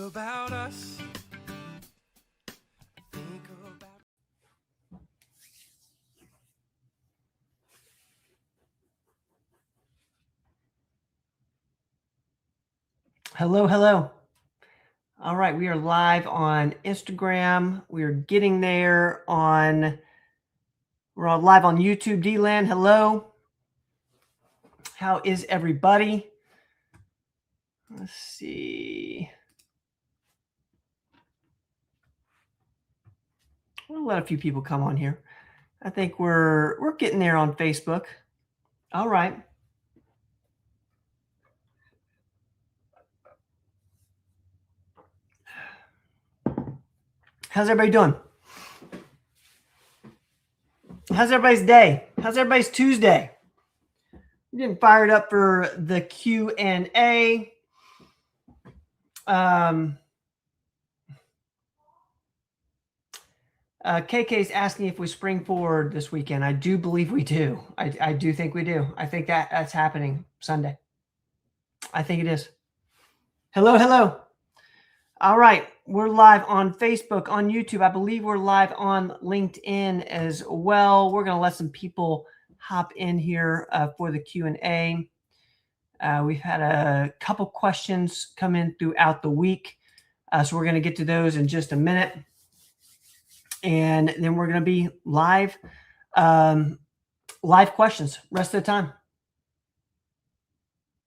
about us. Think about. Hello, hello. All right, we are live on Instagram. We are getting there on, we're on live on YouTube. D-Land, hello. How is everybody? Let's see. We'll let a few people come on here. I think we're getting there on Facebook. All right. How's everybody doing? How's everybody's day? How's everybody's Tuesday? We're getting fired up for the Q&A. KK's asking if we spring forward this weekend. I do believe we do. I do think we do. I think that's happening Sunday. I think it is. Hello, hello. All right. We're live on Facebook, on YouTube. I believe we're live on LinkedIn as well. We're going to let some people hop in here for the Q&A. We've had a couple questions come in throughout the week. So we're going to get to those in just a minute. And then we're going to be live questions rest of the time.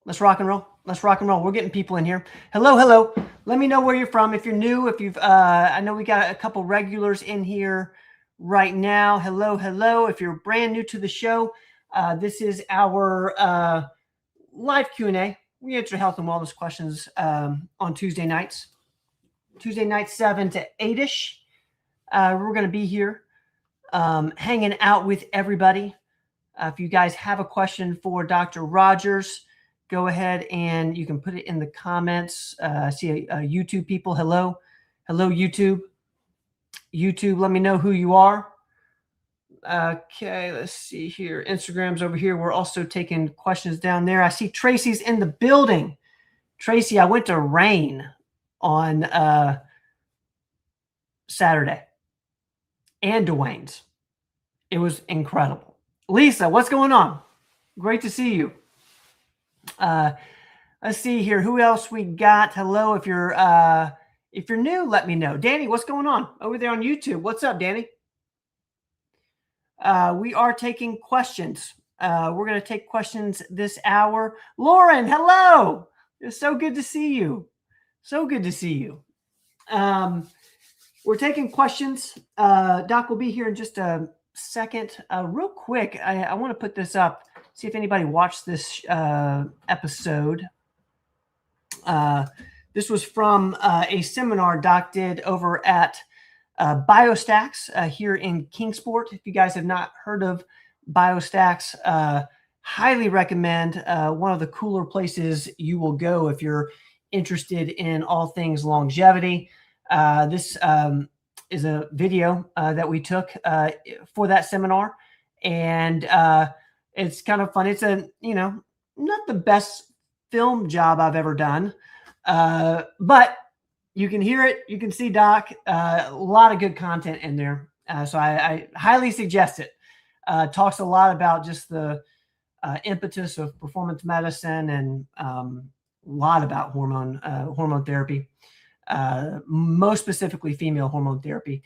Let's rock and roll. Let's rock and roll. We're getting people in here. Hello, hello. Let me know where you're from. If you're new, if you've, I know we got a couple regulars in here right now. Hello, hello. If you're brand new to the show, this is our live Q&A. We answer health and wellness questions on Tuesday nights. Tuesday nights, 7 to 8-ish. We're going to be here hanging out with everybody. If you guys have a question for Dr. Rogers, go ahead and you can put it in the comments. I see YouTube people. Hello. Hello, YouTube. YouTube, let me know who you are. Okay, let's see here. Instagram's over here. We're also taking questions down there. I see Tracy's in the building. Tracy, I went to Rain on Saturday. And Dwayne's. It was incredible. Lisa, what's going on? Great to see you. Let's see here. Who else we got? Hello. If you're new, let me know. Danny, what's going on over there on YouTube? What's up, Danny? We are taking questions. We're going to take questions this hour. Lauren, hello. It's so good to see you. So good to see you. We're taking questions. Doc will be here in just a second. Real quick, I want to put this up, see if anybody watched this episode. This was from a seminar Doc did over at BioStacks here in Kingsport. If you guys have not heard of BioStacks, highly recommend. One of the cooler places you will go if you're interested in all things longevity. This is a video that we took for that seminar, and it's kind of fun. It's a, not the best film job I've ever done, but you can hear it. You can see Doc. A lot of good content in there. So I highly suggest it. Talks a lot about just the impetus of performance medicine and a lot about hormone therapy. Most specifically female hormone therapy.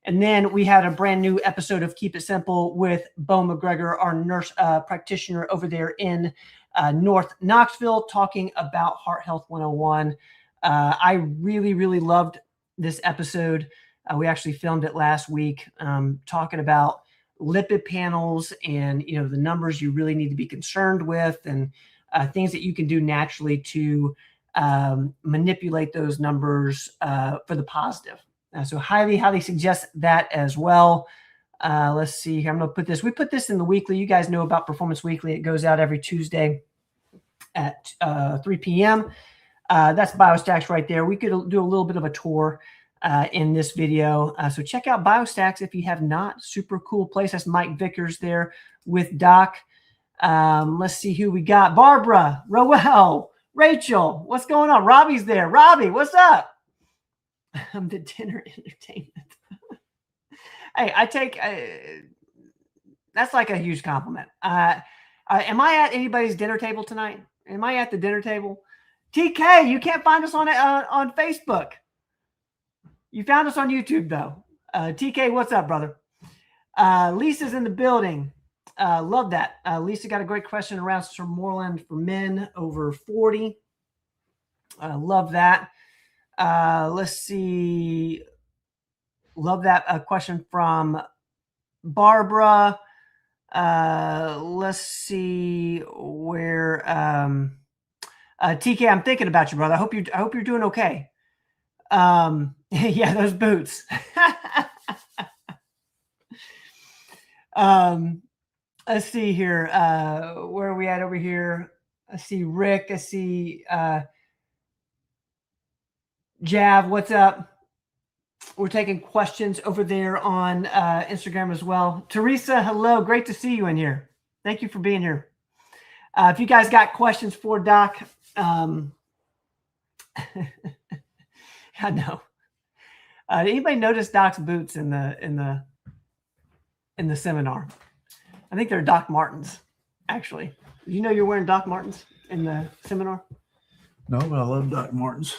And then we had a brand new episode of Keep It Simple with Bo McGregor, our nurse practitioner over there in North Knoxville, talking about Heart Health 101. I really, really loved this episode. We actually filmed it last week, talking about lipid panels and, the numbers you really need to be concerned with, and things that you can do naturally to manipulate those numbers for the positive. So highly, highly suggest that as well. Let's see here. I'm going to put this. We put this in the weekly. You guys know about Performance Weekly. It goes out every Tuesday at 3 p.m. That's BioStacks right there. We could do a little bit of a tour in this video. So check out BioStacks if you have not. Super cool place. That's Mike Vickers there with Doc. Let's see who we got. Barbara, Roel, Rachel, what's going on? Robbie's there. Robbie, what's up? I'm the dinner entertainment. Hey, I take that's like a huge compliment. Am I at anybody's dinner table tonight? Am I at the dinner table? TK, you can't find us on Facebook. You found us on YouTube though. TK, what's up, brother? Lisa's in the building. Love that. Lisa got a great question around Sermorland for men over 40. Love that. Let's see. Love that question from Barbara. Let's see where TK, I'm thinking about you, brother. I hope you're doing okay. Yeah, those boots. Let's see here. Where are we at over here? I see Rick. I see Jav. What's up? We're taking questions over there on Instagram as well. Teresa, hello. Great to see you in here. Thank you for being here. If you guys got questions for Doc, I know. Did anybody notice Doc's boots in the seminar? I think they're Doc Martens, actually. You know you're wearing Doc Martens in the seminar? No, but I love Doc Martens.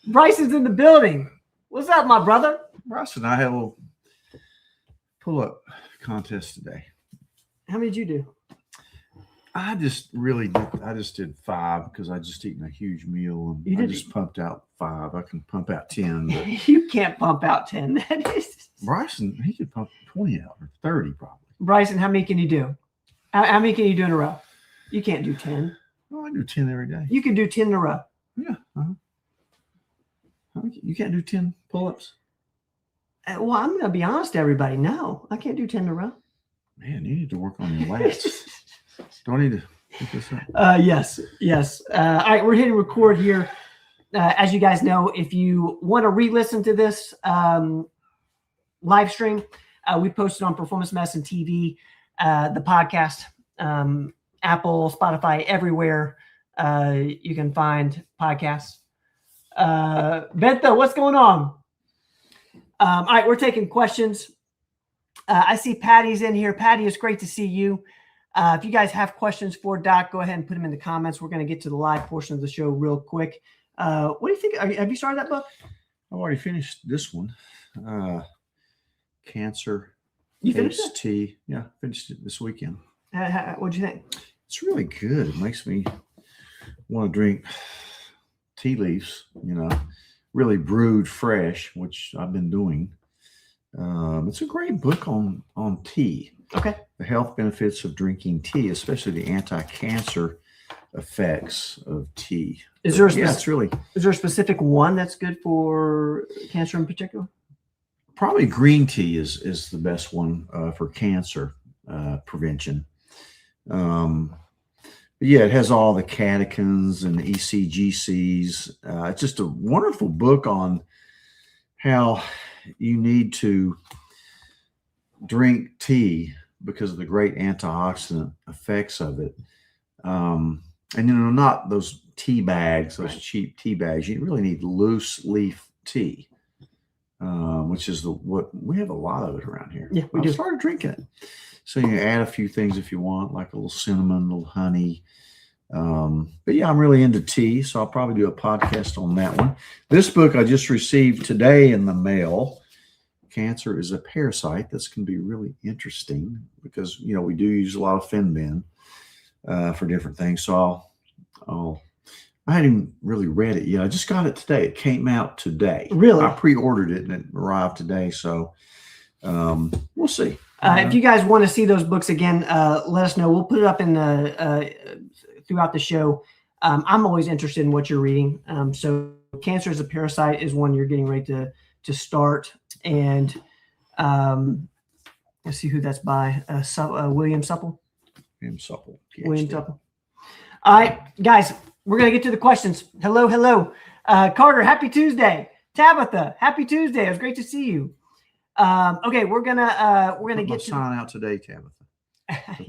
Bryson's in the building. What's up, my brother? Bryce and I had a little pull-up contest today. How many did you do? I just did 5 because I just eaten a huge meal and I just pumped out 5. I can pump out 10. But you can't pump out 10. That is Bryson, he could pump 20 out or 30 probably. Bryson, how many can you do? How many can you do in a row? You can't do 10. Oh, I do 10 every day. You can do 10 in a row. Yeah. You can't do 10 pull-ups? Well, I'm going to be honest to everybody. No, I can't do 10 in a row. Man, you need to work on your lats. Do I need to pick this up? Yes. All right, we're hitting record here. As you guys know, if you want to re-listen to this live stream, we posted on Performance Medicine TV, the podcast, Apple, Spotify, everywhere you can find podcasts. Bento, what's going on? All right, we're taking questions. I see Patty's in here. Patty, it's great to see you. If you guys have questions for Doc, go ahead and put them in the comments. We're going to get to the live portion of the show real quick. What do you think? Have you started that book? I've already finished this one. Cancer. You finished it? Tea. Yeah, finished it this weekend. What'd you think? It's really good. It makes me want to drink tea leaves, really brewed fresh, which I've been doing. It's a great book on tea. Okay. The health benefits of drinking tea, especially the anti-cancer effects of tea. Is there a specific one that's good for cancer in particular? Probably green tea is the best one for cancer prevention. But yeah, it has all the catechins and ECGCs. It's just a wonderful book on how you need to drink tea because of the great antioxidant effects of it. And, not those tea bags, those cheap tea bags. You really need loose leaf tea, which is what we have a lot of it around here. Yeah, we do. Started drinking it. So you add a few things if you want, like a little cinnamon, a little honey. But yeah, I'm really into tea, so I'll probably do a podcast on that one. This book I just received today in the mail. Cancer is a parasite. This can be really interesting because, we do use a lot of Fenbin for different things. So I hadn't even really read it yet. I just got it today. It came out today. Really? I pre-ordered it and it arrived today. So we'll see. If you guys want to see those books again, let us know. We'll put it up in the throughout the show. I'm always interested in what you're reading. So Cancer is a Parasite is one you're getting ready to start. And let's see who that's by. William Supple. William Supple. William Supple. All right, guys, we're going to get to the questions. Hello. Carter, happy Tuesday. Tabitha, happy Tuesday. It was great to see you. Okay, we're gonna get to sign out today, Tabitha.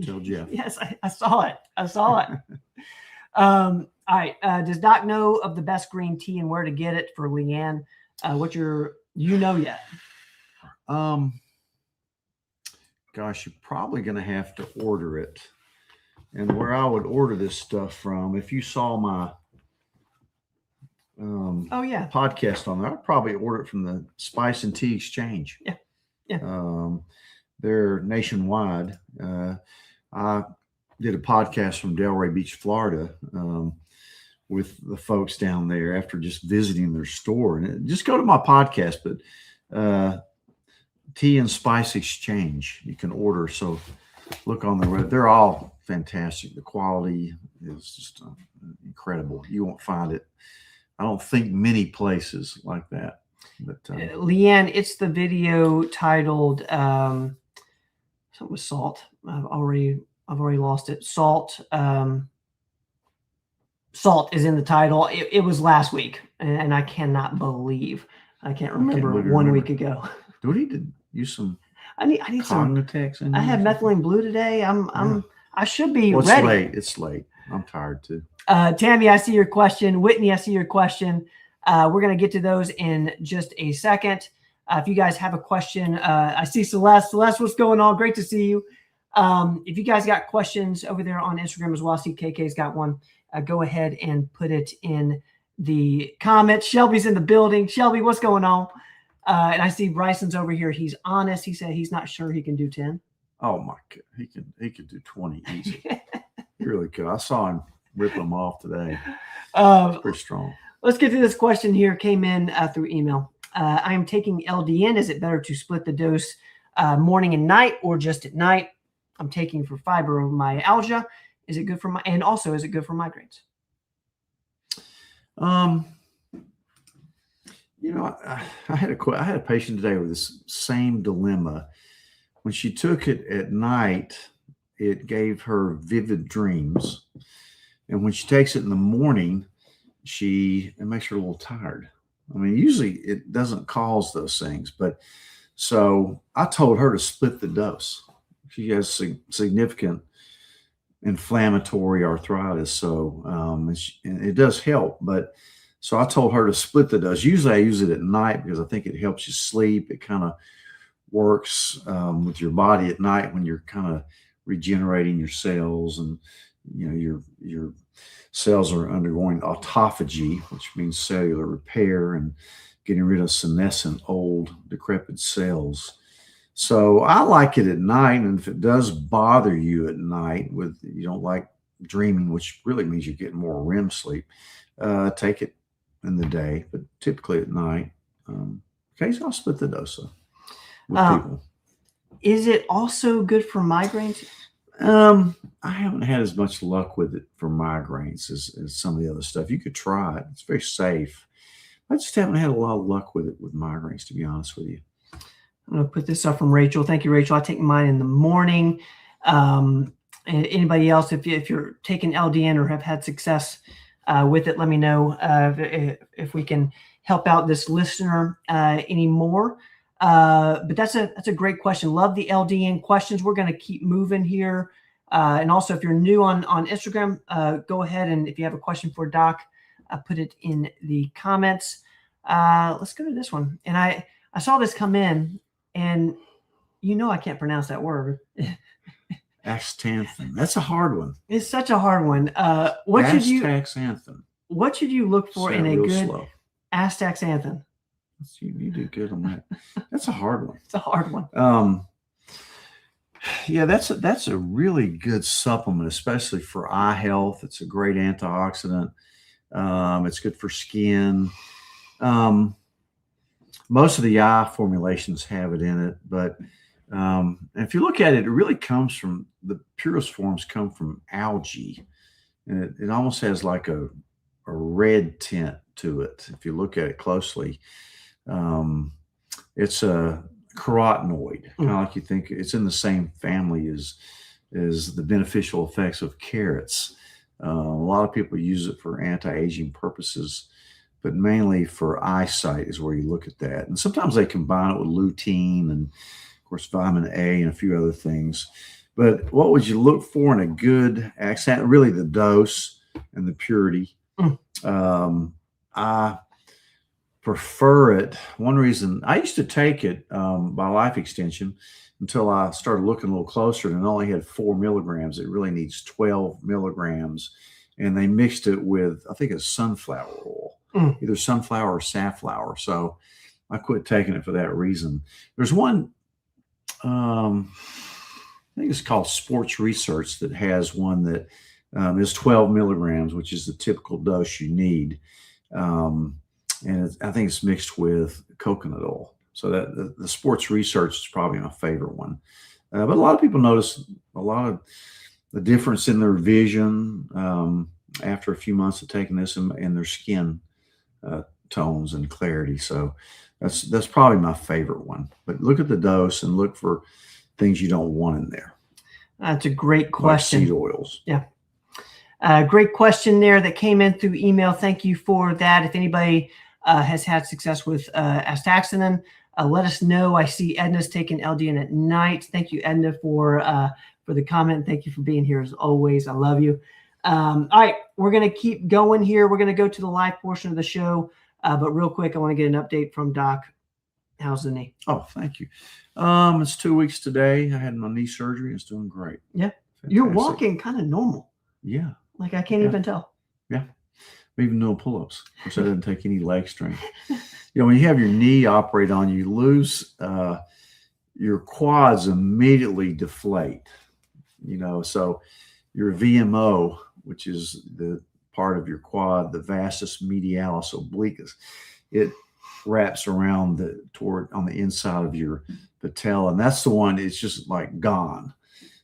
Tell Jeff. Yes, I saw it. All right. Does Doc know of the best green tea and where to get it for Leanne? What's your, yet? Gosh, you're probably going to have to order it. And where I would order this stuff from, if you saw my podcast on there, I'd probably order it from the Spice and Tea Exchange. Yeah. They're nationwide. I did a podcast from Delray Beach, Florida, with the folks down there after just visiting their store. And just go to my podcast, but Tea and Spice Exchange, you can order. So look on the web. They're all fantastic. The quality is just incredible. You won't find it, I don't think, many places like that. But Leanne, it's the video titled something with salt. I've already lost it. Salt. Salt is in the title. It was last week, and I cannot believe I can't remember 1 week ago. Do we need to use some? I need some Cognatex. I had methylene blue today. I should be ready. It's late. It's late. I'm tired too. Tammy, I see your question. Whitney, I see your question. We're going to get to those in just a second. If you guys have a question, I see Celeste. Celeste, what's going on? Great to see you. If you guys got questions over there on Instagram as well, I see KK's got one. Go ahead and put it in the comments. Shelby's in the building. Shelby, what's going on? And I see Bryson's over here. He's honest. He said he's not sure he can do 10. Oh my God, he could do 20 easy. He really could. I saw him rip them off today. Pretty strong. Let's get to this question here. Came in through email. I am taking LDN. Is it better to split the dose morning and night or just at night? I'm taking for fibromyalgia. Is it good for and also is it good for migraines? I had a patient today with this same dilemma. When she took it at night, it gave her vivid dreams, and when she takes it in the morning, it makes her a little tired. I mean, usually it doesn't cause those things, but so I told her to split the dose. She has significant inflammatory arthritis, so and it does help. But so I told her to split the dose. Usually I use it at night because I think it helps you sleep. It kind of works with your body at night when you're kind of regenerating your cells, and your cells are undergoing autophagy, which means cellular repair and getting rid of senescent, old, decrepit cells. So I like it at night, and if it does bother you at night, you don't like dreaming, which really means you're getting more REM sleep, take it in the day, but typically at night. Occasionally I'll split the dose with people. Is it also good for migraines? I haven't had as much luck with it for migraines as some of the other stuff. You could try it. It's very safe. I just haven't had a lot of luck with it with migraines, to be honest with you. I'm going to put this up from Rachel. Thank you, Rachel. I take mine in the morning. And anybody else, if you're taking LDN or have had success with it, let me know if we can help out this listener anymore. But that's a great question. Love the LDN questions. We're going to keep moving here. And also, if you're new on Instagram, go ahead and if you have a question for Doc, put it in the comments. Let's go to this one. And I saw this come in, and I can't pronounce that word. Astaxanthin. That's a hard one. It's such a hard one. What should you look for in a good astaxanthin? You do good on that. That's a hard one. It's a hard one. Yeah, that's a really good supplement, especially for eye health. It's a great antioxidant. It's good for skin. Most of the eye formulations have it in it, but if you look at it, it really comes from the purest forms come from algae, and it almost has like a red tint to it. If you look at it closely, it's a carotenoid, kind of like you think it's in the same family as the beneficial effects of carrots. A lot of people use it for anti-aging purposes, but mainly for eyesight is where you look at that. And sometimes they combine it with lutein and, of course, vitamin A and a few other things. But what would you look for in a good accent? Really, the dose. and the purity. Mm. I prefer it. One reason I used to take it by Life Extension until I started looking a little closer, and it only had 4 milligrams. It really needs 12 milligrams. And they mixed it with, I think it's sunflower oil, either sunflower or safflower. So I quit taking it for that reason. There's one, I think it's called Sports Research, that has one that is 12 milligrams, which is the typical dose you need. And I think it's mixed with coconut oil. So that the Sports Research is probably my favorite one. But a lot of people notice a lot of the difference in their vision after a few months of taking this, and their skin tones and clarity. So that's probably my favorite one. But look at the dose and look for things you don't want in there. That's a great question. Like seed oils. Yeah. Great question there that came in through email. Thank you for that. If anybody has had success with astaxanthin, let us know. I see Edna's taking LDN at night. Thank you, Edna, for the comment. Thank you for being here as always. I love you. All right, we're going to keep going here. We're going to go to the live portion of the show. But real quick, I want to get an update from Doc. How's the knee? Oh, thank you. It's 2 weeks today. I had my knee surgery. It's doing great. Yeah. Fantastic. You're walking kind of normal. Yeah. Like I can't even tell. Yeah. I'm even doing pull-ups. Of course, I didn't take any leg strength. When you have your knee operate on you, lose your quads immediately deflate. So your VMO, which is the part of your quad, the vastus medialis obliquus, it wraps around on the inside of your patella, and that's the one. It's just like gone.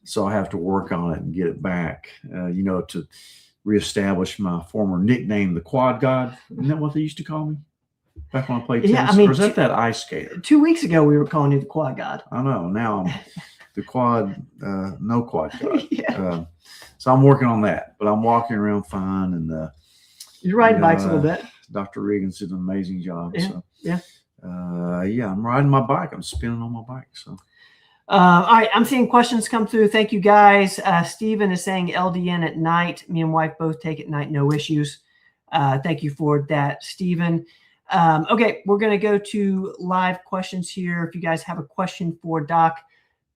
So I have to work on it and get it back. To reestablish my former nickname, the Quad God. Isn't that what they used to call me back when I played tennis? Yeah, I mean, or is that ice skater? 2 weeks ago, we were calling you the Quad God. I know. Now I'm the Quad, no Quad God. Yeah. So I'm working on that, but I'm walking around fine, and you're riding bikes a little bit. Dr. Regan's did an amazing job. Yeah. So yeah. I'm riding my bike. I'm spinning on my bike. So. All right, I'm seeing questions come through. Thank you, guys. Stephen is saying LDN at night. Me and wife both take it at night, no issues. Thank you for that, Stephen. Okay, we're going to go to live questions here. If you guys have a question for Doc,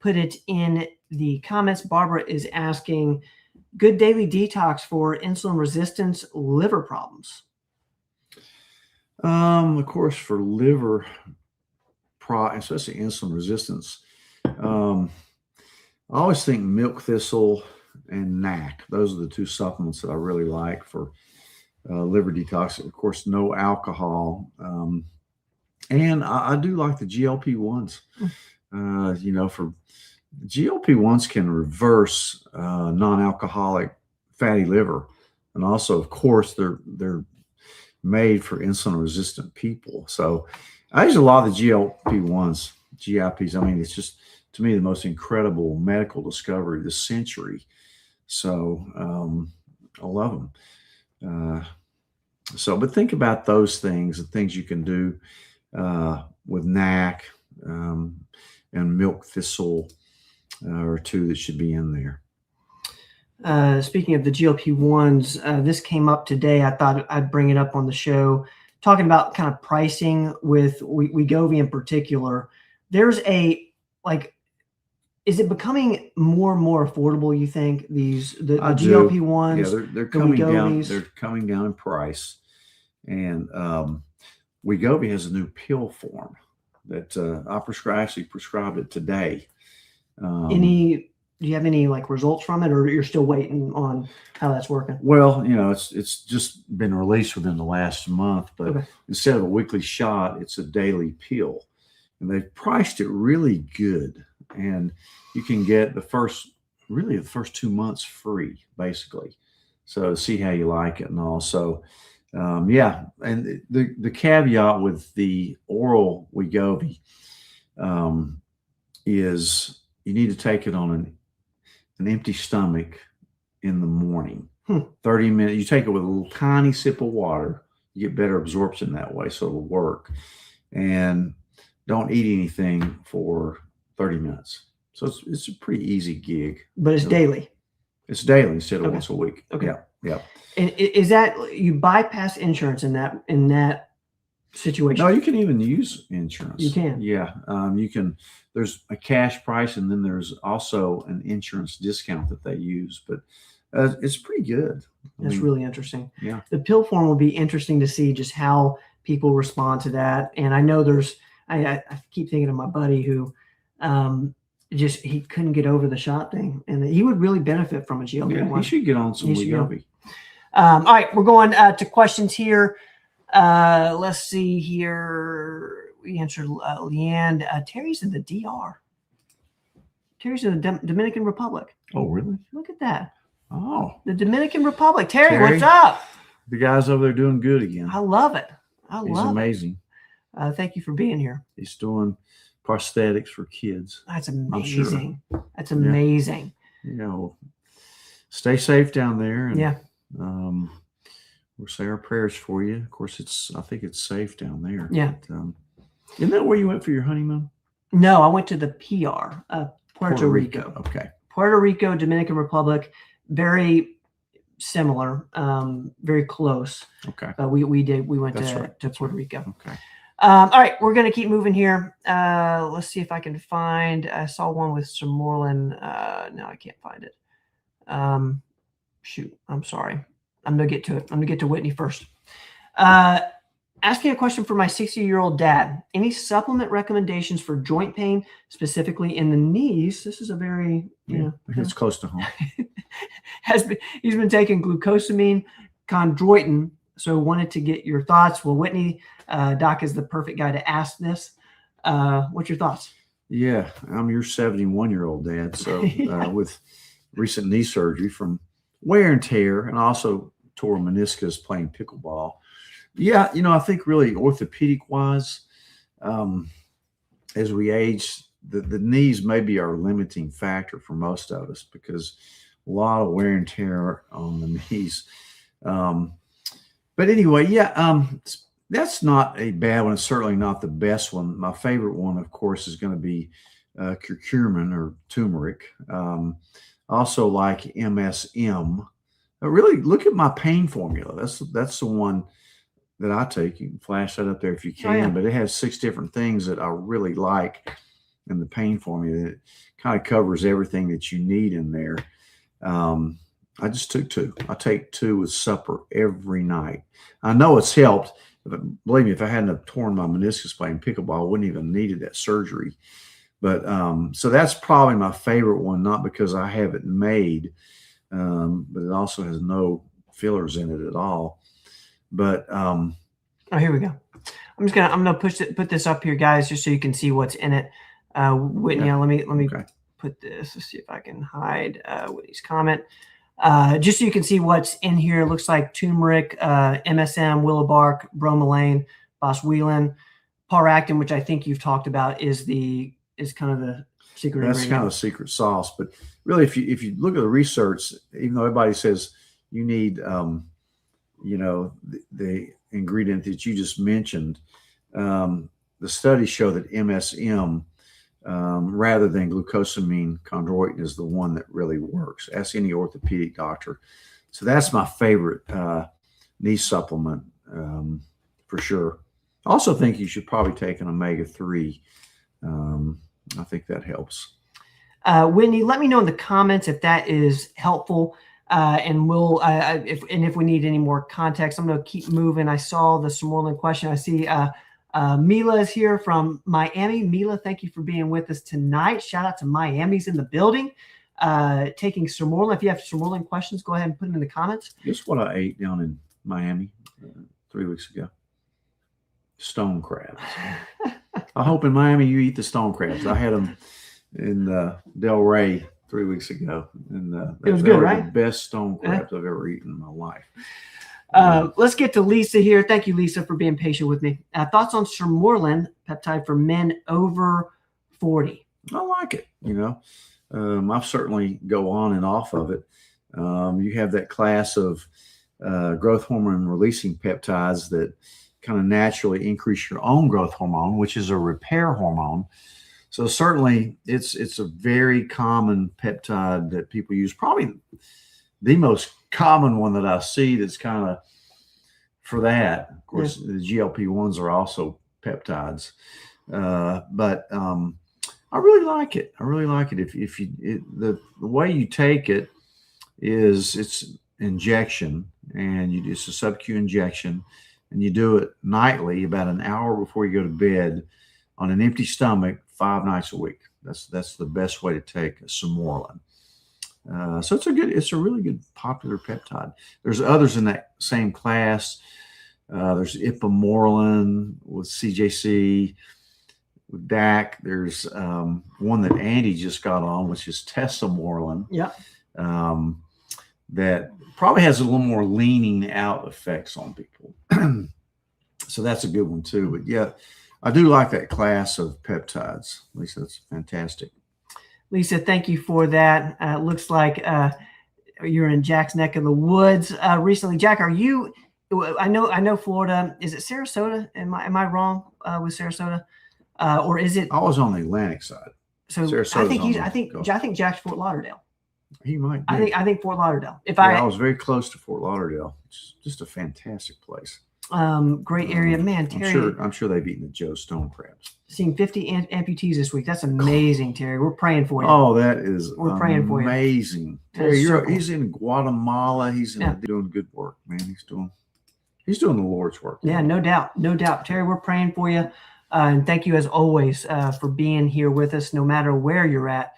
put it in the comments. Barbara is asking, good daily detox for insulin resistance, liver problems. Of course, for liver, especially insulin resistance, I always think milk thistle and NAC. Those are the two supplements that I really like for liver detox. Of course, no alcohol. And I do like the GLP-1s. For GLP-1s can reverse non-alcoholic fatty liver. And also, of course, they're made for insulin-resistant people. So I use a lot of the GLP-1s, GIPs. I mean, it's just, to me, the most incredible medical discovery of the century. So I love them. But think about those things, the things you can do with NAC and milk thistle or two that should be in there. Speaking of the GLP-1s, this came up today. I thought I'd bring it up on the show, talking about kind of pricing with Wegovy in particular. There's is it becoming more and more affordable, you think, the GLP-1s? Yeah, they're coming down. They're coming down in price. And Wegovy has a new pill form that I actually prescribed it today. Do you have any results from it, or you're still waiting on how that's working? Well, it's just been released within the last month, but instead of a weekly shot, it's a daily pill, and they've priced it really good. And you can get the first 2 months free, basically. So see how you like it and all. So, and the caveat with the oral Wegovy is you need to take it on an empty stomach in the morning. 30 minutes. You take it with a little tiny sip of water. You get better absorption that way, so it'll work. And don't eat anything for 30 minutes. So it's a pretty easy gig. But it's daily. It's daily instead of once a week. Okay. Yeah. And is that you bypass insurance in that situation? No, you can even use insurance. You can. Yeah. You can. There's a cash price, and then there's also an insurance discount that they use, but it's pretty good. That's really interesting. Yeah. The pill form will be interesting to see just how people respond to that. And I know I keep thinking of my buddy who he couldn't get over the shot thing, and he would really benefit from a GLP-1. Yeah, he should get on some Wegovy. All right, we're going to questions here. Let's see here. We answered Leanne. Terry's in the DR. Terry's in the Dominican Republic. Oh, really? Look at that. Oh, the Dominican Republic. Terry, Terry, what's up? The guy's over there doing good again. I love it. He's amazing. Thank you for being here. He's doing prosthetics for kids. That's amazing. Sure. That's amazing. Stay safe down there. And, yeah. We'll say our prayers for you. Of course, I think it's safe down there. Yeah. But, isn't that where you went for your honeymoon? No, I went to the PR, Puerto Rico. Okay. Puerto Rico, Dominican Republic, very similar, very close. Okay. We went to Puerto Rico. Okay. All right, we're going to keep moving here. Let's see if I can find. I saw one with Sirmoilin. No, I can't find it. Shoot, I'm sorry. I'm going to get to it. I'm going to get to Whitney first. Asking a question for my 60-year-old dad. Any supplement recommendations for joint pain, specifically in the knees? This is a very, it's close to home. He's been taking glucosamine, chondroitin, so wanted to get your thoughts. Well, Whitney, Doc is the perfect guy to ask this. What's your thoughts? Yeah, I'm your 71-year-old dad. So with recent knee surgery from wear and tear, and also tore meniscus playing pickleball. Yeah, I think really orthopedic-wise, as we age, the knees may be our limiting factor for most of us because a lot of wear and tear on the knees. But anyway, that's not a bad one. It's certainly not the best one. My favorite one, of course, is going to be curcumin or turmeric. Also like MSM. But really, look at my pain formula. That's the one that I take. You can flash that up there if you can. Oh, yeah. But it has 6 different things that I really like in the pain formula. It kind of covers everything that you need in there. I just took 2. I take 2 with supper every night. I know it's helped. But believe me, if I hadn't have torn my meniscus playing pickleball, I wouldn't even needed that surgery. But so that's probably my favorite one, not because I have it made, but it also has no fillers in it at all. But here we go. I'm gonna put this up here, guys, just so you can see what's in it. Whitney, let me put this. Let's see if I can hide Whitney's comment. Just so you can see what's in here. It looks like turmeric, MSM, willow bark, bromelain, boswellia, paractin, which I think you've talked about is kind of the secret ingredient. That's kind of the secret sauce. But really, if you look at the research, even though everybody says you need, the ingredient that you just mentioned, the studies show that MSM, rather than glucosamine, chondroitin is the one that really works. Ask any orthopedic doctor. So that's my favorite knee supplement for sure. I also think you should probably take an omega-3. I think that helps. Whitney, let me know in the comments if that is helpful, and we'll if we need any more context. I'm going to keep moving. I saw the Sirmoilin question. I see Mila is here from Miami. Mila, thank you for being with us tonight. Shout out to Miami's in the building. Taking Sirmoilin. If you have Sirmoilin questions, go ahead and put them in the comments. Guess what I ate down in Miami 3 weeks ago? Stone crabs. I hope in Miami you eat the stone crabs. I had them in Del Rey 3 weeks ago, and it was good, right? The best stone crabs I've ever eaten in my life. Let's get to Lisa here. Thank you, Lisa, for being patient with me. Thoughts on Sirmoilin peptide for men over 40? I like it. I certainly go on and off of it. You have that class of growth hormone releasing peptides that kind of naturally increase your own growth hormone, which is a repair hormone. So certainly it's a very common peptide that people use. Probably the most common one that I see that's kind of for that. Of course, the GLP-1s are also peptides, but I really like it. I really like it. If you the way you take it is it's injection, and it's a sub-Q injection, and you do it nightly, about an hour before you go to bed, on an empty stomach, 5 nights a week. That's the best way to take a Simorelin. So it's a really good popular peptide. There's others in that same class. There's Ipamorelin with CJC, with DAC. There's one that Andy just got on, which is Tesamorelin. Yeah. That probably has a little more leaning out effects on people. So that's a good one too. But yeah, I do like that class of peptides. Lisa, that's fantastic. Lisa, thank you for that. It looks like you're in Jack's neck of the woods recently. Jack, are you? I know Florida. Is it Sarasota? Am I wrong with Sarasota, or is it? I was on the Atlantic side. So Sarasota's I think Jack's Fort Lauderdale. He might be. I think Fort Lauderdale. I was very close to Fort Lauderdale. It's just a fantastic place. Great area, man. Terry, I'm sure they've eaten the Joe Stone crabs. Seeing 50 amputees this week. That's amazing, Terry. We're praying for you. Oh, that is praying for you. Amazing. Terry, he's in Guatemala. He's doing good work, man. He's doing the Lord's work. Yeah, no doubt. Terry, we're praying for you. And thank you as always for being here with us, no matter where you're at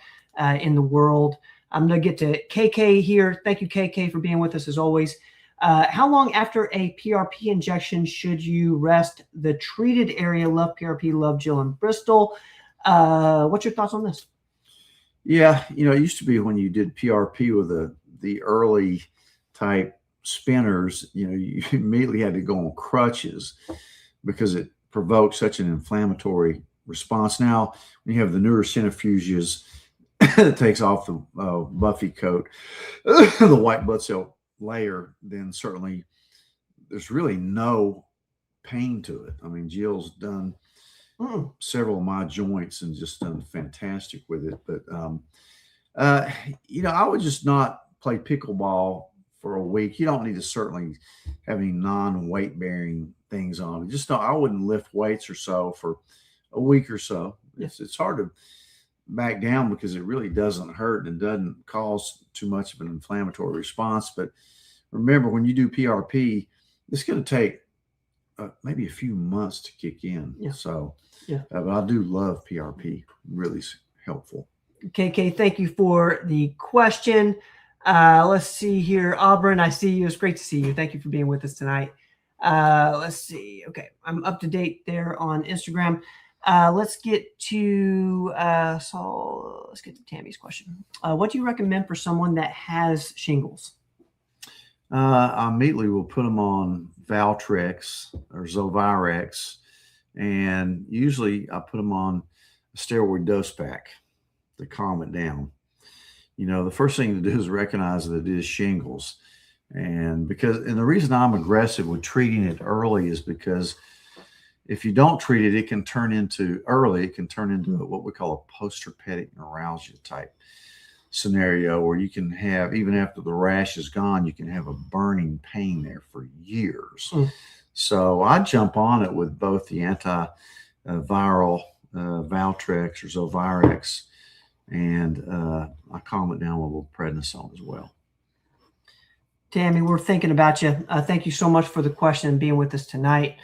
in the world. I'm going to get to KK here. Thank you, KK, for being with us as always. How long after a PRP injection should you rest the treated area? Love PRP, love Jill in Bristol. What's your thoughts on this? Yeah, it used to be when you did PRP with the early type spinners, you immediately had to go on crutches because it provoked such an inflammatory response. Now, when you have the newer centrifuges, it takes off the buffy coat, the white blood cell layer, then certainly there's really no pain to it. I mean, Jill's done several of my joints and just done fantastic with it. But, I would just not play pickleball for a week. You don't need to certainly have any non-weight bearing things on. I wouldn't lift weights or so for a week or so. It's hard to back down because it really doesn't hurt and doesn't cause too much of an inflammatory response. But remember, when you do PRP, it's going to take maybe a few months to kick in. Yeah. So, yeah. But I do love PRP. Really helpful. KK, thank you for the question. Let's see here. Auburn, I see you. It's great to see you. Thank you for being with us tonight. Let's see. Okay. I'm up to date there on Instagram. Let's get to Tammy's question. What do you recommend for someone that has shingles? I immediately will put them on Valtrex or Zovirex, and usually I put them on a steroid dose pack to calm it down. The first thing to do is recognize that it is shingles, and the reason I'm aggressive with treating it early is because if you don't treat it, it can turn into what we call a post-herpetic neuralgia type scenario, where you can have, even after the rash is gone, you can have a burning pain there for years. So I jump on it with both the antiviral Valtrex or Zovirex, and I calm it down with a little prednisone as well. Tammy, we're thinking about you. Thank you so much for the question and being with us tonight.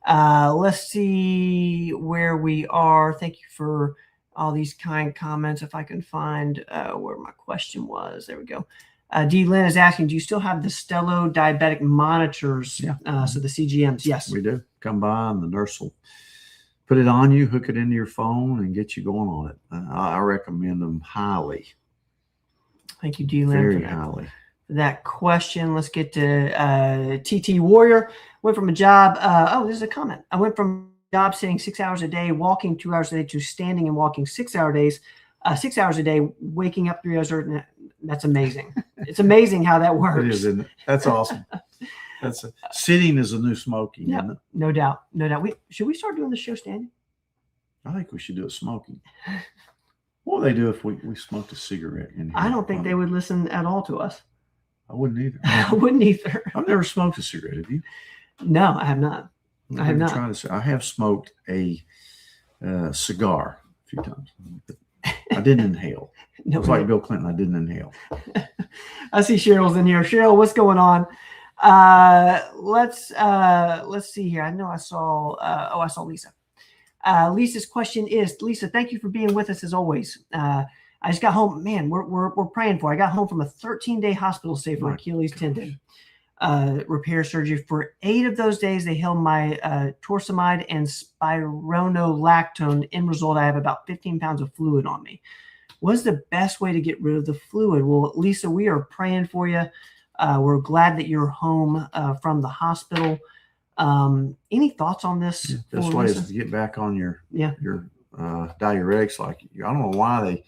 Let's see where we are. Thank you for all these kind comments. If I can find where my question was. There we go. D. Lynn is asking, do you still have the Stello diabetic monitors? Yeah. So the CGMs. Yes. We do. Come by and the nurse will put it on you, hook it into your phone, and get you going on it. I recommend them highly. Thank you, D. Lynn. Very highly. That question. Let's get to TT Warrior. Went from a job. This is a comment. I went from a job sitting 6 hours a day, walking 2 hours a day, to standing and walking 6 hour days, 6 hours a day, waking up 3 hours. That's amazing. It's amazing how that works. It is, isn't it? That's awesome. Sitting is a new smoking. Yeah, isn't it? No doubt. Should we start doing the show standing? I think we should do it smoking. What would they do if we smoked a cigarette in here? I don't think they would listen at all to us. I wouldn't either. I wouldn't either. I've never smoked a cigarette. Have you? No, I have not. I have not. I have smoked a cigar a few times. I didn't inhale. No, It was like Bill Clinton. I didn't inhale. I see Cheryl's in here. Cheryl, what's going on? Let's see here. I know I saw. I saw Lisa. Lisa's question is, Lisa, thank you for being with us as always. I just got home. Man, we're praying for. I got home from a 13-day hospital stay for Achilles tendon repair surgery. For 8 of those days, they held my torsemide and spironolactone. End result, I have about 15 pounds of fluid on me. What's the best way to get rid of the fluid? Well, Lisa, we are praying for you. We're glad that you're home from the hospital. Any thoughts on this? Best way is to get back on your diuretics. Like, I don't know why they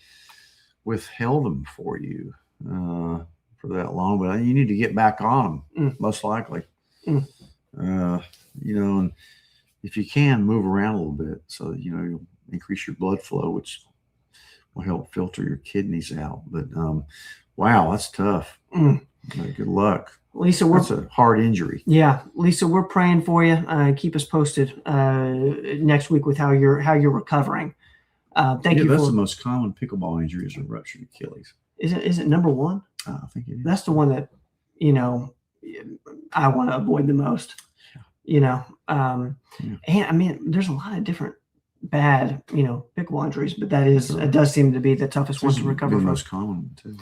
withheld them for you for that long, but you need to get back on them, most likely. You know, and if you can, move around a little bit so that, you'll increase your blood flow, which will help filter your kidneys out. But wow, that's tough. Good luck, Lisa. That's a hard injury. Yeah, Lisa, we're praying for you. Keep us posted next week with how you're recovering. Thank you. That's the most common pickleball injury is a ruptured Achilles. Is it number one? I think it is. That's the one that I want to avoid the most. And I mean, there's a lot of different bad pickleball injuries, but it does seem to be the toughest one to recover from. The most common too.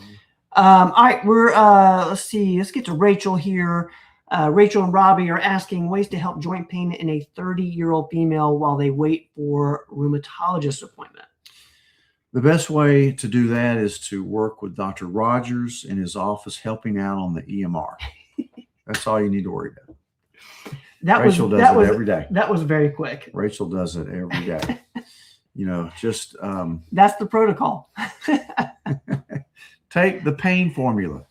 All right, we're let's see. Let's get to Rachel here. Rachel and Robbie are asking ways to help joint pain in a 30-year-old female while they wait for rheumatologist appointment. The best way to do that is to work with Dr. Rogers in his office, helping out on the EMR. That's all you need to worry about. Rachel does it every day. That was very quick. Rachel does it every day. Just that's the protocol. Take the pain formula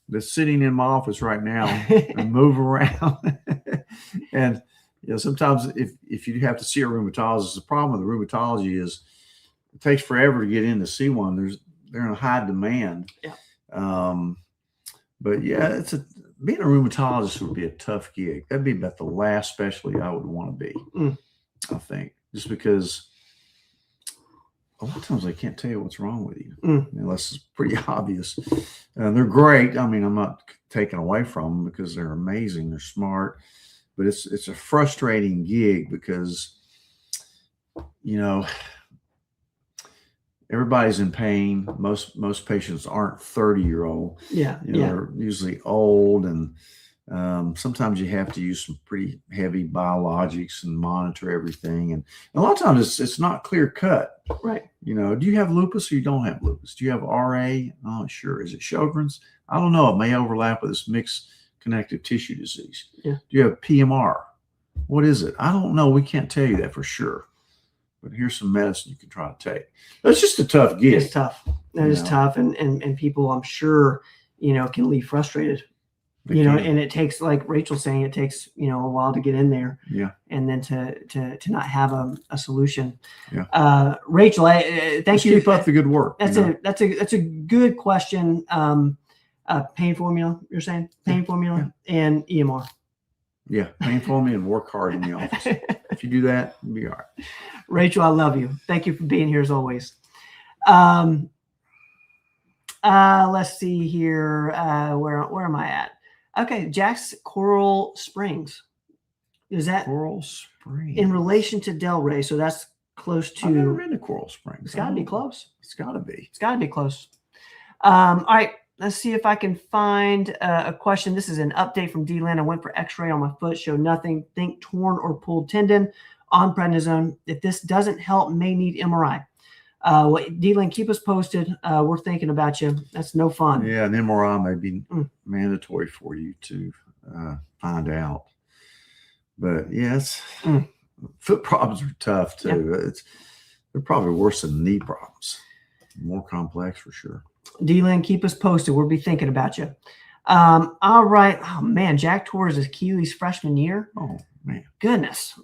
that's sitting in my office right now and move around. And sometimes if you have to see a rheumatologist, the problem with the rheumatology is it takes forever to get in to see one. They're in high demand. Yeah. But yeah, being a rheumatologist would be a tough gig. That'd be about the last specialty I would want to be. I think, just because a lot of times they can't tell you what's wrong with you unless it's pretty obvious. They're great. I mean, I'm not taking away from them because they're amazing. They're smart, but it's a frustrating gig because, everybody's in pain. Most patients aren't 30-year-old. They're usually old, and sometimes you have to use some pretty heavy biologics and monitor everything. And a lot of times it's not clear cut. Right. Do you have lupus or you don't have lupus? Do you have RA? Oh, sure. Is it Sjogren's? I don't know. It may overlap with this mixed connective tissue disease. Yeah. Do you have PMR? What is it? I don't know. We can't tell you that for sure. But here's some medicine you can try to take. It's just a tough gig. It's tough. That is tough. And people, I'm sure, can leave frustrated. And it takes, like Rachel's saying, it takes, a while to get in there. Yeah. And then to not have a solution. Yeah. Rachel, thank you. Keep up the good work. That's a good question. Pain formula, you're saying? Pain formula and EMR. Yeah. Pain formula and work hard in the office. If you do that, you'll be all right. Rachel, I love you. Thank you for being here as always. Let's see here. Where am I at? Okay, Jack's Coral Springs. Is that Coral Springs in relation to Delray? So that's close to. I've never been to Coral Springs. It's got to be close. It's got to be. It's got to be close. All right, let's see if I can find a question. This is an update from D-Land. I went for X-ray on my foot, showed nothing. Think torn or pulled tendon. On prednisone. If this doesn't help, may need MRI. D-Land, keep us posted. We're thinking about you. That's no fun. Yeah, an MRI may be mandatory for you to find out. But yes, foot problems are tough too. Yeah. They're probably worse than knee problems. More complex for sure. D-Land, keep us posted. We'll be thinking about you. All right. Oh man, Jack tore his Achilles freshman year. Oh man, goodness.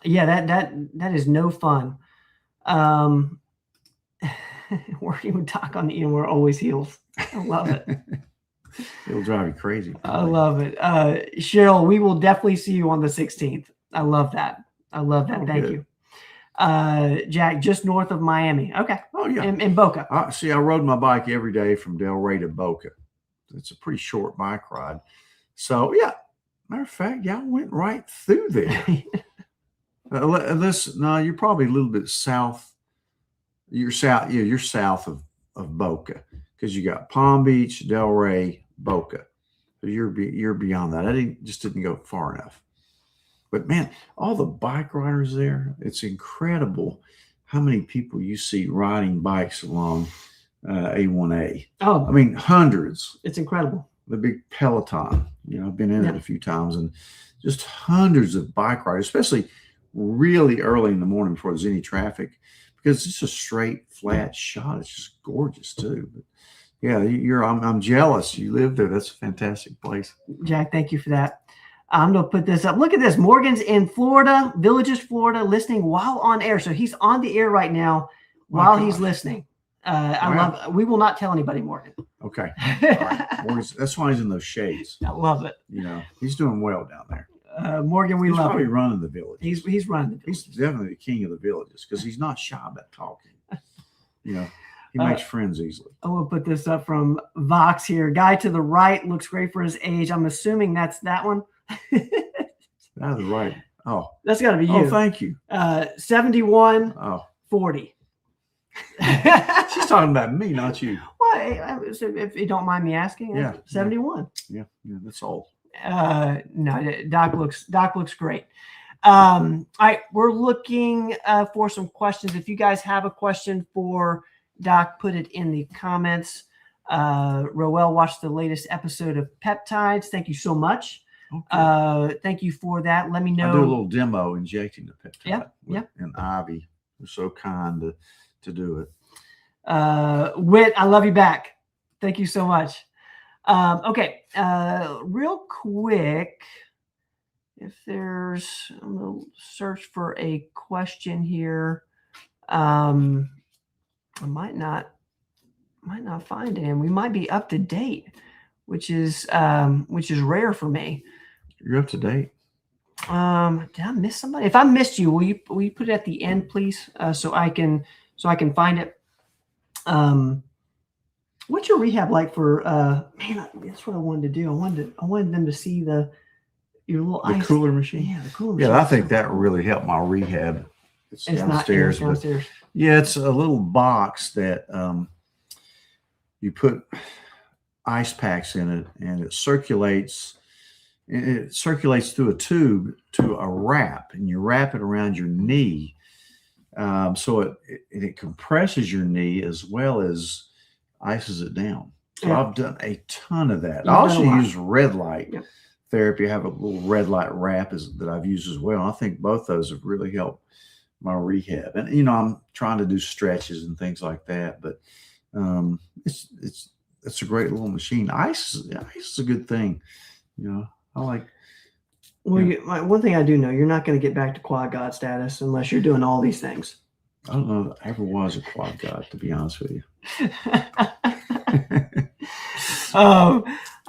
Yeah, that is no fun. Working with Doc on the EMR always heals. I love it. It'll drive you crazy. I love it. Cheryl, we will definitely see you on the 16th. I love that. Oh, Thank good. you. Jack, just north of Miami. Okay. Oh, yeah. In Boca. I rode my bike every day from Delray to Boca. It's a pretty short bike ride. So, yeah, matter of fact, y'all went right through there. No, you're probably a little bit south. You're south of Boca because you got Palm Beach, Delray, Boca. So you're beyond that. Just didn't go far enough. But man, all the bike riders there, it's incredible how many people you see riding bikes along A1A. Oh, I mean, hundreds. it's incredible. The big Peloton, I've been in it a few times, and just hundreds of bike riders, especially really early in the morning before there's any traffic, because it's just a straight, flat shot. It's just gorgeous too. But yeah, I'm jealous. You live there. That's a fantastic place. Jack, thank you for that. I'm going to put this up. Look at this. Morgan's in Florida, Villages, Florida, listening while on air. So he's on the air right now while he's listening. We will not tell anybody, Morgan. Okay. All right. Morgan's, that's why he's in those shades. I love it. He's doing well down there. Morgan, we he's love probably him. running the village. He's running the village. He's definitely the king of the villages because he's not shy about talking. He makes friends easily. I'm going to put this up from Vox here. Guy to the right looks great for his age. I'm assuming that's that one. Out of the right. Oh, that's got to be you. Oh, thank you. 71, Oh, 40. She's talking about me, not you. Well, if you don't mind me asking, Yeah, 71. Yeah, that's old. No, Doc looks great. All right, we're looking for some questions. If you guys have a question for Doc, put it in the comments. Roel watched the latest episode of Peptides. Thank you so much. Okay. Thank you for that. Let me know. I do a little demo injecting the peptide. Yeah. And Ivy was so kind to do it. Whit, I love you back. Thank you so much. Okay. Real quick, if there's, I'm going to search for a question here. I might not find him. We might be up to date, which is rare for me. You're up to date. Did I miss somebody? If I missed you, will you put it at the end, please, so I can find it. What's your rehab like for? Man, that's what I wanted to do. I wanted them to see your little ice cooler machine. Yeah, the cooler machine. Yeah, I think that really helped my rehab. It's downstairs. Downstairs. Yeah, it's a little box that you put ice packs in it, and it circulates. It circulates through a tube to a wrap, and you wrap it around your knee, so it compresses your knee as well as ices it down. So I've done a ton of that. I also use red light therapy. I have a little red light wrap that I've used as well. I think both those have really helped my rehab. And I'm trying to do stretches and things like that, but it's a great little machine. Ice is a good thing. I like. Well, one thing I do know, you're not going to get back to quad god status unless you're doing all these things. I don't know if I ever was a quad god, to be honest with you.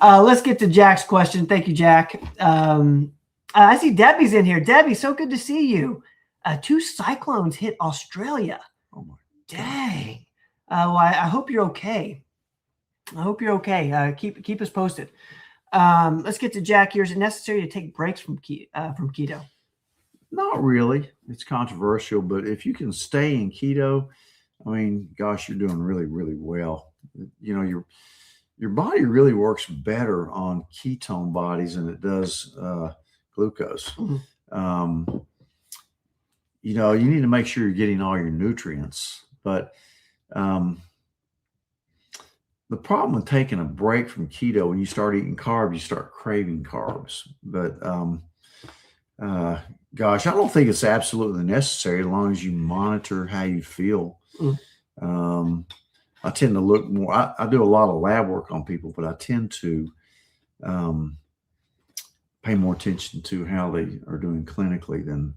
Let's get to Jack's question. Thank you, Jack. I see Debbie's in here. Debbie, so good to see you. 2 cyclones hit Australia. Oh my! Dang. Well, I hope you're okay. Keep us posted. Let's get to Jack here. Is it necessary to take breaks from keto? Not really. It's controversial, but if you can stay in keto, I mean, gosh, you're doing really, really well. Your body really works better on ketone bodies than it does glucose. Mm-hmm. You need to make sure you're getting all your nutrients, but the problem with taking a break from keto, when you start eating carbs, you start craving carbs. But gosh, I don't think it's absolutely necessary as long as you monitor how you feel. I tend to look more. I do a lot of lab work on people, but I tend to pay more attention to how they are doing clinically than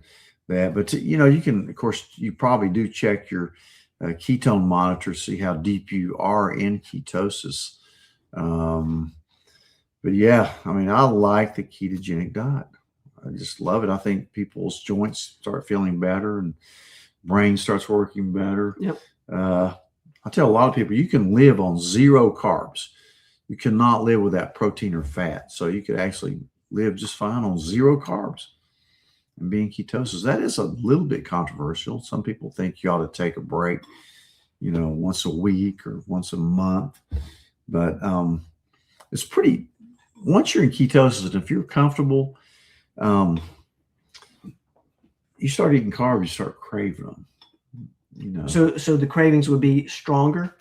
that. But you can, of course, you probably do check your ketone monitor, see how deep you are in ketosis. But yeah, I mean, I like the ketogenic diet. I just love it. I think people's joints start feeling better and brain starts working better. Yep. I tell a lot of people you can live on 0 carbs. You cannot live without protein or fat. So you could actually live just fine on 0 carbs and be in ketosis. That is a little bit controversial. Some people think you ought to take a break, once a week or once a month. But it's pretty, once you're in ketosis, and if you're comfortable, you start eating carbs, you start craving them. So the cravings would be stronger?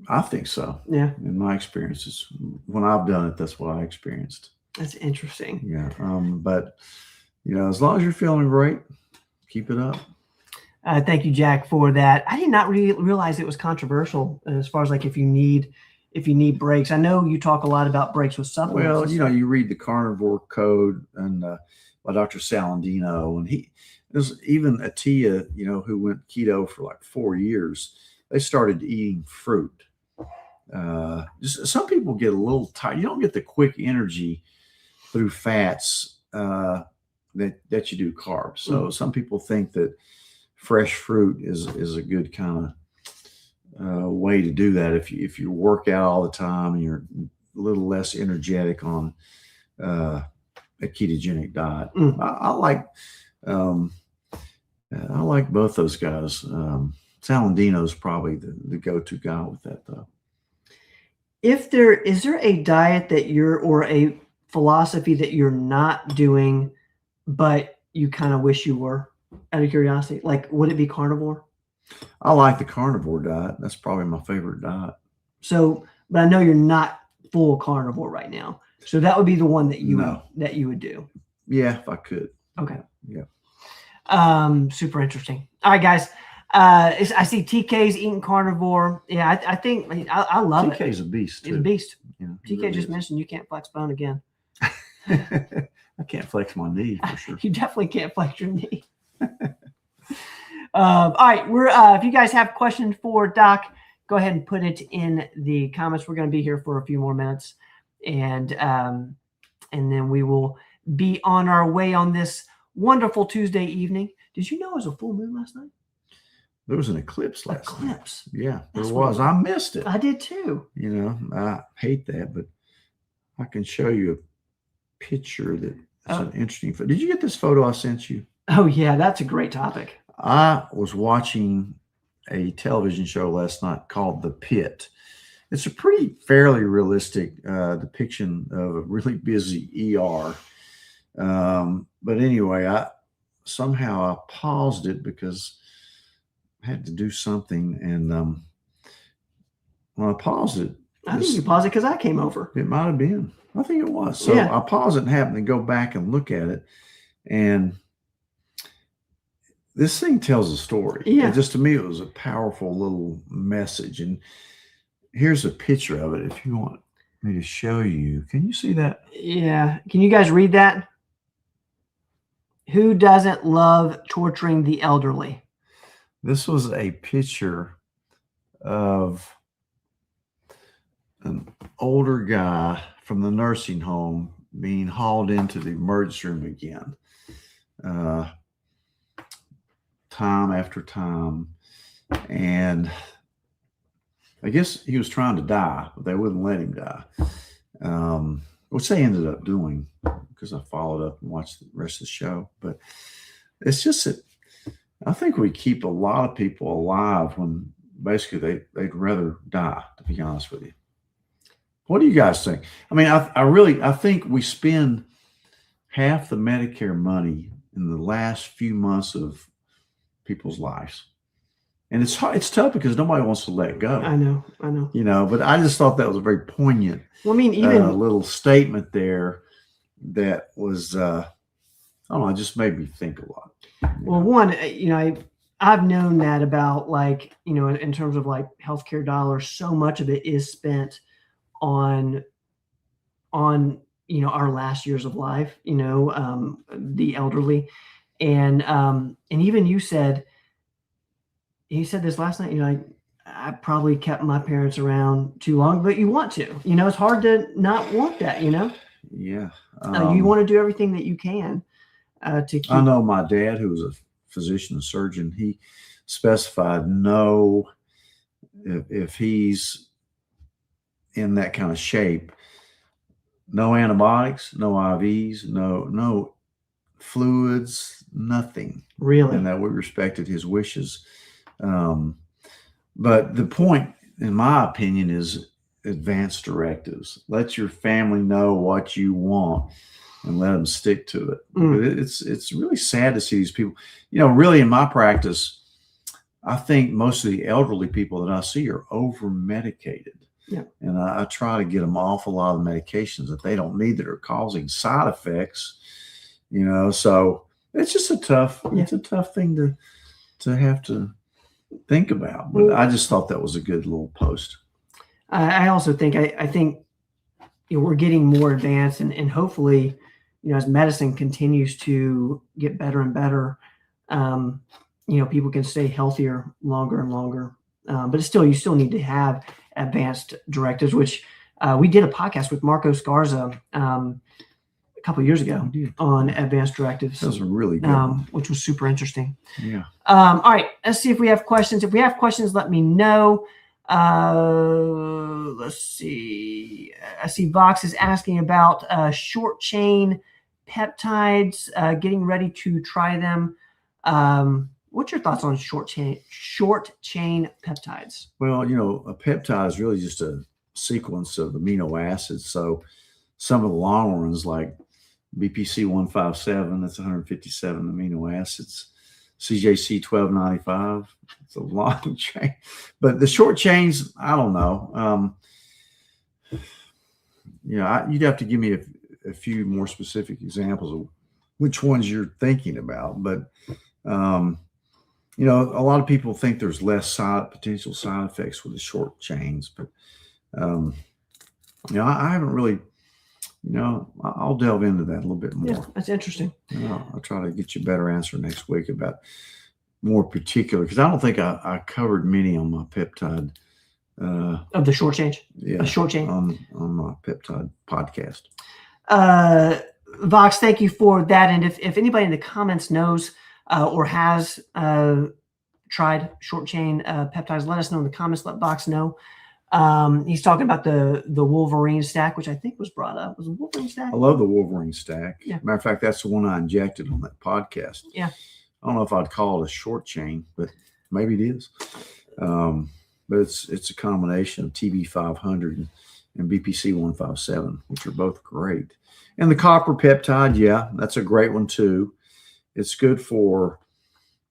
I think so. Yeah. In my experiences, when I've done it, that's what I experienced. That's interesting. Yeah. But as long as you're feeling great, keep it up. Thank you, Jack, for that. I did not really realize it was controversial as far as like if you need breaks. I know you talk a lot about breaks with supplements. Well, you read the carnivore code and by Dr. Salandino, and there's even Atia, who went keto for like 4 years. They started eating fruit. Just some people get a little tired. You don't get the quick energy through fats that you do carbs. So some people think that fresh fruit is a good kind of way to do that. If you work out all the time and you're a little less energetic on a ketogenic diet, I like both those guys. Salandino's probably the go-to guy with that, though. Is there a diet that or a philosophy that you're not doing, but you kind of wish you were, out of curiosity? Like, would it be carnivore? I like the carnivore diet. That's probably my favorite diet. So, but I know you're not full carnivore right now. So that would be the one that you would do. Yeah, if I could. Okay. Yeah. Super interesting. All right, guys. I see TK's eating carnivore. Yeah, I think I love it. TK's a beast too. He's a beast. Yeah, TK really just is. mentioned you can't flex bone again. I can't flex my knee for sure. You definitely can't flex your knee. All right, we're if you guys have questions for Doc, go ahead and put it in the comments. We're going to be here for a few more minutes, and then we will be on our way on this wonderful Tuesday evening. Did you know it was a full moon last night? There was an eclipse last night. Eclipse. Yeah, That's there was. I missed it. I did too. I hate that, but I can show you a picture that's an interesting photo. Did you get this photo I sent you? Oh, yeah, that's a great topic. I was watching a television show last night called The Pit. It's a fairly realistic depiction of a really busy ER. But anyway, I paused it because I had to do something. And when I paused it, I think you paused it because I came over. It might have been. I think it was. So I paused it and happened to go back and look at it. And this thing tells a story. Yeah. And just to me, it was a powerful little message. And here's a picture of it. If you want me to show you, can you see that? Yeah. Can you guys read that? Who doesn't love torturing the elderly? This was a picture of an older guy from the nursing home being hauled into the emergency room again. Time after time. And I guess he was trying to die, but they wouldn't let him die. Which they ended up doing because I followed up and watched the rest of the show. But it's just that I think we keep a lot of people alive when basically they'd rather die, to be honest with you. What do you guys think? I mean, I think we spend half the Medicare money in the last few months of people's lives. And it's hard, it's tough because nobody wants to let go. I know. But I just thought that was a very poignant little statement there that was, I don't know, it just made me think a lot. Well, one, I've known that about in terms of like healthcare dollars, so much of it is spent on our last years of life, the elderly. And even you said this last night, I probably kept my parents around too long, but you want to, it's hard to not want that, Yeah. you want to do everything that you can to keep. I know my dad, who was a physician and surgeon, he specified no, if he's in that kind of shape, no antibiotics, no IVs, no fluids, nothing. Really? And that we respected his wishes. But the point, in my opinion, is advanced directives. Let your family know what you want and let them stick to it. It's really sad to see these people. Really in my practice, I think most of the elderly people that I see are over medicated. Yeah. And I try to get them off a lot of medications that they don't need that are causing side effects. So it's just it's a tough thing to have to think about. But I just thought that was a good little post. I also think I think we're getting more advanced, and hopefully, as medicine continues to get better and better, people can stay healthier longer and longer. But you still need to have advanced directives, which we did a podcast with Marco Scarza a couple of years ago on advanced directives. That was really good, which was super interesting. Yeah. All right, let's see if we have questions. If we have questions, let me know. Let's see. I see Vox is asking about short chain peptides, getting ready to try them. What's your thoughts on short chain peptides? Well, a peptide is really just a sequence of amino acids. So some of the long ones, like BPC 157, that's 157 amino acids. CJC 1295, it's a long chain. But the short chains, I don't know. You'd have to give me a few more specific examples of which ones you're thinking about. But a lot of people think there's less potential side effects with the short chains, but I haven't really, I'll delve into that a little bit more. Yeah, that's interesting. I'll try to get you a better answer next week about more particular, because I don't think I covered many on my peptide. Of the short chain? Yeah. A short chain? On my peptide podcast. Vox, thank you for that. And if anybody in the comments knows or has tried short chain peptides, let us know in the comments. Let Vox know. He's talking about the Wolverine stack, which I think was brought up. Was it Wolverine stack? I love the Wolverine stack. Yeah. Matter of fact, that's the one I injected on that podcast. Yeah. I don't know if I'd call it a short chain, but maybe it is. But it's a combination of TB500 and BPC 157, which are both great. And the copper peptide, yeah, that's a great one too. It's good for,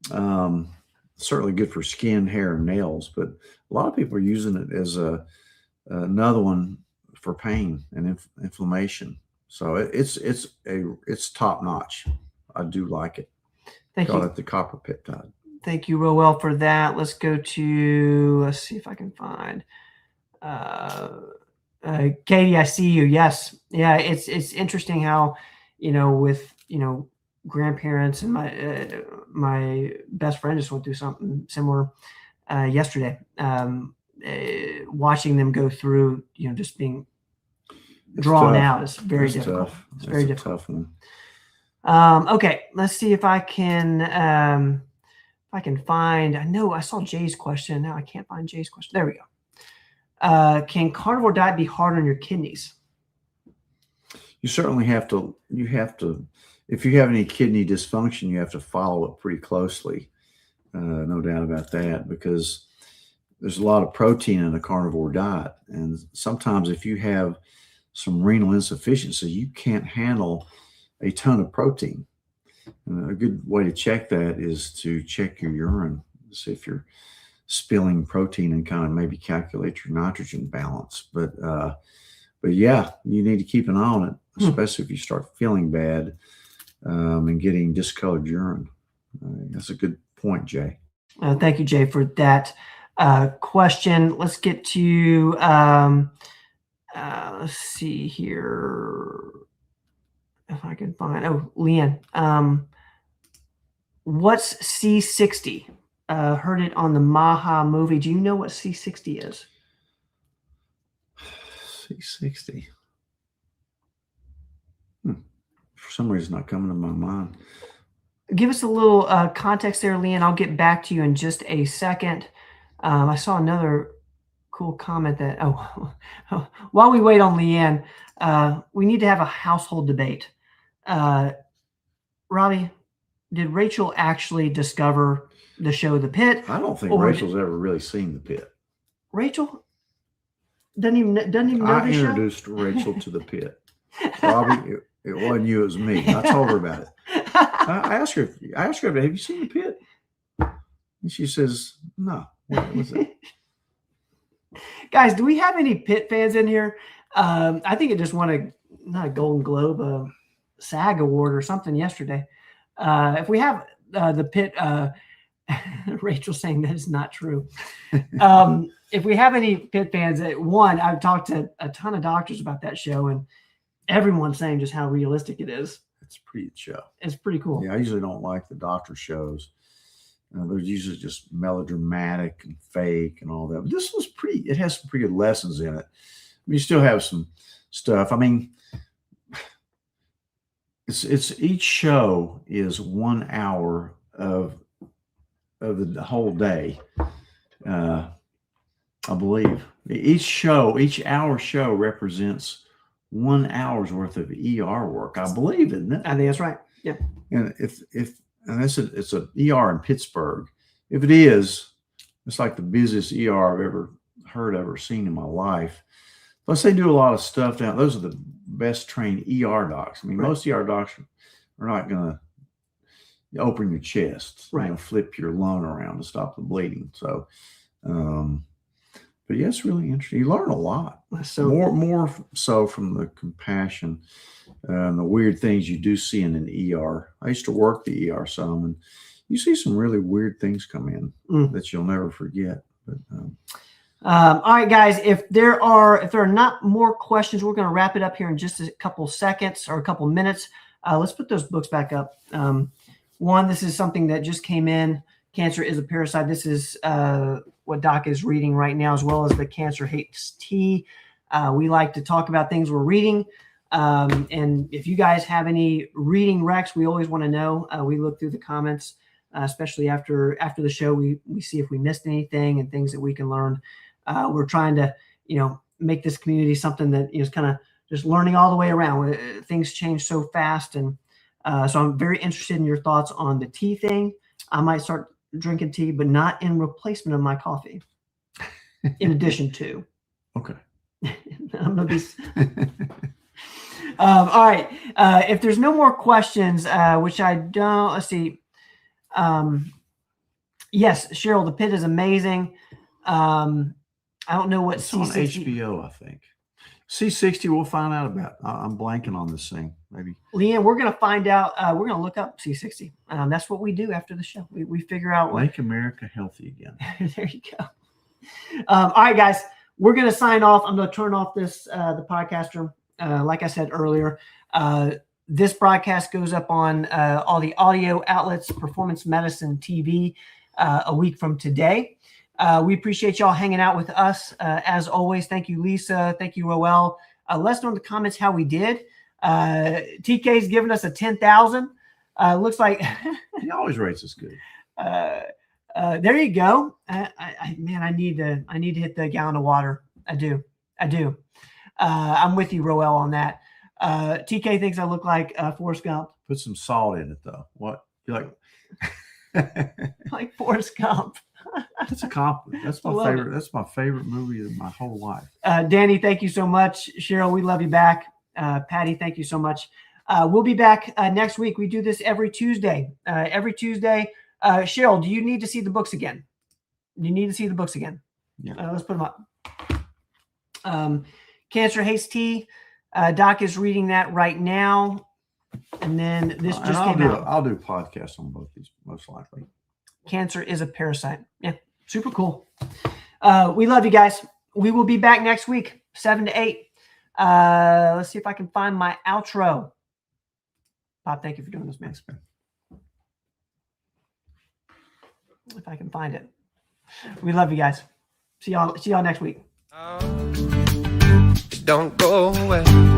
certainly good for skin, hair, and nails, but a lot of people are using it as another one for pain and inflammation. So it's top notch. I do like it. Thank you. Call it the copper peptide. Thank you, Roel, for that. Let's see if I can find Katie. I see you. Yes. Yeah. It's interesting how, with, grandparents, and my best friend just went through something similar yesterday. Watching them go through, just being drawn out is very difficult. Tough. It's very difficult. Tough one. Okay, let's see if I can find. I know I saw Jay's question. Now I can't find Jay's question. There we go. Can carnivore diet be hard on your kidneys? You certainly have to. If you have any kidney dysfunction, you have to follow it pretty closely. No doubt about that, because there's a lot of protein in a carnivore diet. And sometimes if you have some renal insufficiency, you can't handle a ton of protein. And a good way to check that is to check your urine, see if you're spilling protein, and kind of maybe calculate your nitrogen balance. But yeah, you need to keep an eye on it, especially if you start feeling bad and getting discolored urine. That's a good point, Jay. Thank you, Jay, for that question. Let's get to, let's see here if I can find, Leanne. What's C60? heard it on the Maha movie. Do you know what C60 is? C60. For some reason, not coming to my mind. Give us a little context there, Leanne. I'll get back to you in just a second. I saw another cool comment that, while we wait on Leanne, we need to have a household debate. Robbie, did Rachel actually discover the show The Pit? I don't think Rachel's ever really seen The Pit. Rachel doesn't even know I the show? introduced Rachel to The Pit. Robbie, it wasn't you, it was me. I told her about it. I asked her, have you seen The Pit? And she says, no. What was it? Guys, do we have any Pit fans in here? I think it just won not a Golden Globe, a SAG award or something yesterday. If we have The Pit, Rachel saying that is not true. If we have any Pit fans, I've talked to a ton of doctors about that show, and everyone's saying just how realistic it is. It's a pretty show. It's pretty cool. Yeah, I usually don't like the doctor shows. They're usually just melodramatic and fake and all that. But this was it has some pretty good lessons in it. You still have some stuff. I mean, it's each show is 1 hour of the whole day. I believe each hour show represents 1 hour's worth of ER work. I believe, isn't it? I think that's right. Yeah. And it's a ER in Pittsburgh. If it is, it's like the busiest ER I've ever heard of or seen in my life. Plus, they do a lot of stuff down. Those are the best trained ER docs. I mean, right. Most ER docs are not going to open your chest, right. Flip your lung around to stop the bleeding. So, but yeah, it's really interesting. You learn a lot. So more so from the compassion and the weird things you do see in an ER. I used to work the ER some, and you see some really weird things come in that you'll never forget. But all right, guys, if there are not more questions, we're going to wrap it up here in just a couple seconds or a couple minutes. Let's put those books back up. One, this is something that just came in. Cancer is a Parasite. This is what Doc is reading right now, as well as the Cancer Hates Tea. We like to talk about things we're reading. And if you guys have any reading recs, we always want to know. We look through the comments, especially after the show. We see if we missed anything and things that we can learn. We're trying to, make this community something that is kind of just learning all the way around. Things change so fast. And so I'm very interested in your thoughts on the tea thing. I might start drinking tea, but not in replacement of my coffee. In addition to. Okay. I'm gonna be. All right. If there's no more questions, which I don't, let's see. Yes, Cheryl, The Pit is amazing. I don't know what it's on HBO, I think. C60, we'll find out about. I'm blanking on this thing. Maybe. Leanne, we're going to find out. We're going to look up C60. That's what we do after the show. We figure out what. Make America healthy again. There you go. All right, guys. We're going to sign off. I'm going to turn off the podcaster. Like I said earlier, this broadcast goes up on all the audio outlets, Performance Medicine TV, a week from today. We appreciate y'all hanging out with us. As always, thank you, Lisa. Thank you, Roel. Let us know in the comments how we did. TK's giving us a 10,000. Looks like he always rates us good. There you go. I need to hit the gallon of water. I do. I'm with you, Roel, on that. TK thinks I look like Forrest Gump. Put some salt in it, though. What you like? Like Forrest Gump. That's a compliment. That's my favorite. That's my favorite movie of my whole life. Danny, thank you so much. Cheryl, we love you back. Patty, thank you so much. We'll be back next week. We do this every Tuesday. Cheryl, do you need to see the books again? You need to see the books again. Yeah. Let's put them up. Cancer Hates Tea. Doc is reading that right now. And then this just came out. I'll do podcasts on both these, most likely. Cancer is a Parasite. Yeah, super cool. We love you guys. We will be back next week, 7 to 8. Let's see if I can find my outro. Bob, thank you for doing this, man. Thanks, man. if I can find it. We love you guys. See y'all next week. Don't go away.